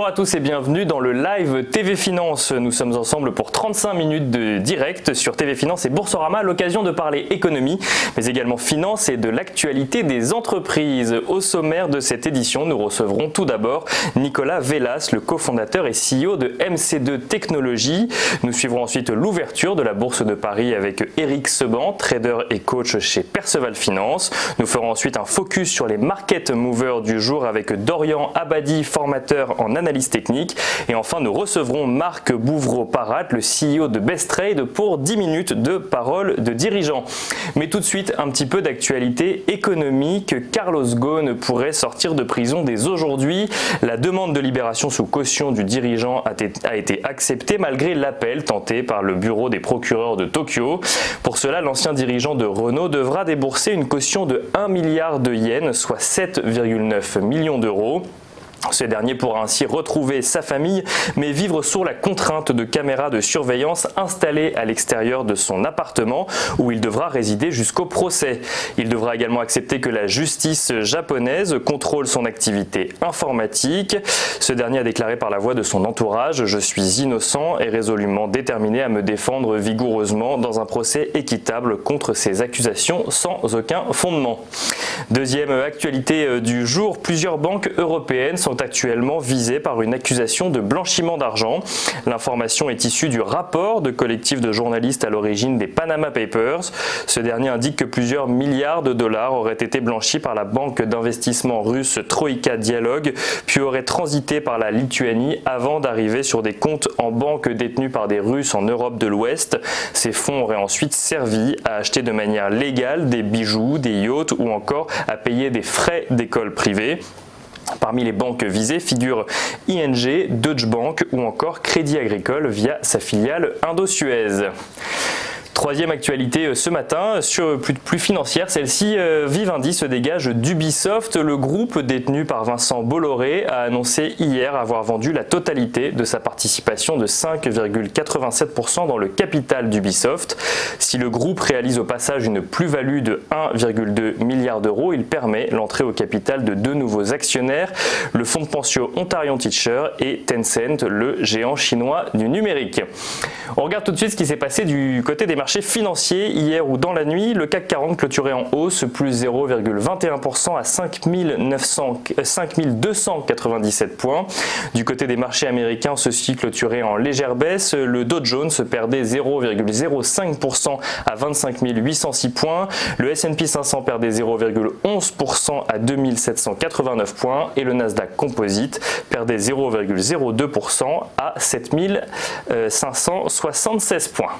Bonjour à tous et bienvenue dans le live TV Finance. Nous sommes ensemble pour 35 minutes de direct sur TV Finance et Boursorama, à l'occasion de parler économie, mais également finance et de l'actualité des entreprises. Au sommaire de cette édition, nous recevrons tout d'abord Nicolas Vellas, le cofondateur et CEO de MC2 Technologies. Nous suivrons ensuite l'ouverture de la Bourse de Paris avec Eric Seban, trader et coach chez Perceval Finance. Nous ferons ensuite un focus sur les market movers du jour avec Dorian Abadi, formateur en analyse technique. Et enfin, nous recevrons Marc Bouvreau-Parat, le CEO de Best Trade, pour 10 minutes de parole de dirigeant. Mais tout de suite, un petit peu d'actualité économique. Carlos Ghosn pourrait sortir de prison dès aujourd'hui. La demande de libération sous caution du dirigeant a été acceptée malgré l'appel tenté par le bureau des procureurs de Tokyo. Pour cela, l'ancien dirigeant de Renault devra débourser une caution de 1 milliard de yens, soit 7,9 millions d'euros. Ce dernier pourra ainsi retrouver sa famille, mais vivre sous la contrainte de caméras de surveillance installées à l'extérieur de son appartement, où il devra résider jusqu'au procès. Il devra également accepter que la justice japonaise contrôle son activité informatique. Ce dernier a déclaré par la voix de son entourage « Je suis innocent et résolument déterminé à me défendre vigoureusement dans un procès équitable contre ces accusations sans aucun fondement ». Deuxième actualité du jour, plusieurs banques européennes sont actuellement visées par une accusation de blanchiment d'argent. L'information est issue du rapport de collectif de journalistes à l'origine des Panama Papers. Ce dernier indique que plusieurs milliards de dollars auraient été blanchis par la banque d'investissement russe Troïka Dialog, puis auraient transité par la Lituanie avant d'arriver sur des comptes en banque détenus par des Russes en Europe de l'Ouest. Ces fonds auraient ensuite servi à acheter de manière légale des bijoux, des yachts ou encore à payer des frais d'école privée. Parmi les banques visées figurent ING, Deutsche Bank ou encore Crédit Agricole via sa filiale Indosuez. Troisième actualité ce matin, sur plus financière, celle-ci, Vivendi se dégage d'Ubisoft. Le groupe détenu par Vincent Bolloré a annoncé hier avoir vendu la totalité de sa participation de 5,87% dans le capital d'Ubisoft. Si le groupe réalise au passage une plus-value de 1,2 milliard d'euros, il permet l'entrée au capital de deux nouveaux actionnaires, le fonds de pension Ontarian Teacher et Tencent, le géant chinois du numérique. On regarde tout de suite ce qui s'est passé du côté des marchés financiers hier ou dans la nuit. Le CAC 40 clôturait en hausse, plus 0,21% à 5297 points. Du côté des marchés américains, ceux-ci clôturaient en légère baisse. Le Dow Jones perdait 0,05% à 25 806 points. Le S&P 500 perdait 0,11% à 2789 points. Et le Nasdaq Composite perdait 0,02% à 7576 points.